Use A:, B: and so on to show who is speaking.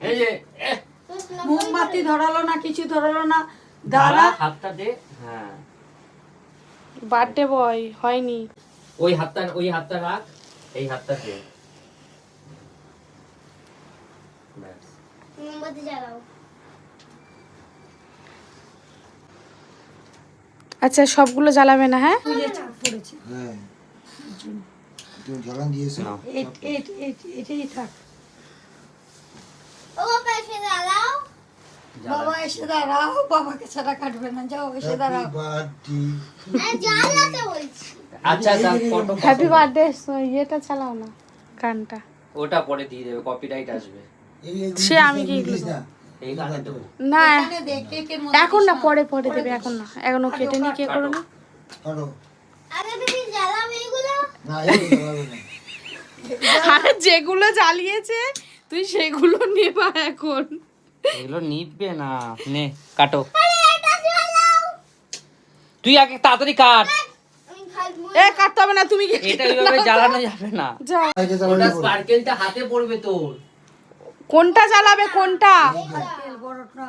A: এই যে
B: মোমবাতি ধরালো না, কিছু ধরালো না। দাঁড়া,
A: হাতটা দে। হ্যাঁ,
C: বার্থডে বয় হয়নি।
A: ওই হাতটা রাখ, এই হাতটা দে। ব্যাস।
D: মোমবাতি জ্বালাও।
C: আচ্ছা, সবগুলো জ্বালাবে না? হ্যাঁ,
B: তুই যে চাপ পড়েছে।
E: হ্যাঁ, তুমি জ্বালান দিয়েছো।
A: নাও।
B: এটাই থাক।
D: ও বাবা এসে দাঁড়াও।
B: বাবা এসে দাঁড়াও, বাবাকে ছাড়া কাটবে না, যাও এসে দাঁড়াও।
D: জ্বালাতে বলছি।
A: আচ্ছা ফটো
C: হ্যাপি বার্থডে। ইয়েটা চালাও না, গানটা।
A: ওটা পরে দিয়ে দেবে, কপিরাইট আসবে।
C: সে আমি কি
A: এই গানে দেবো।
C: না,
B: এখানে দে, কেকের মধ্যে
C: এখন না,
B: দিস
C: পরে দেবে, এখন না, এখনো কেটে নি, কে করো না।
D: আগে তুমি জ্বালাবে এগুলো।
E: না, এই জ্বালাবে না।
C: আরে যেগুলো জ্বালিয়েছে তুই সেগুলো নেবা এখন।
A: এগুলো নিবে না। নে কাটো,
D: আরে এটা জ্বালাও।
A: তুই আগে তাড়াতাড়ি কাট।
D: আমি খাইবো।
C: এ কাটতে হবে না, তুমি
A: এটা এইভাবে জ্বালানো যাবে না।
C: যাও।
E: এটা
A: ওটা
E: জ্বালাবে না।
A: স্পার্কেলটা হাতে পড়বে তোর।
C: কোনটা জ্বালাবে, কোনটা?
B: তেল বড়টা।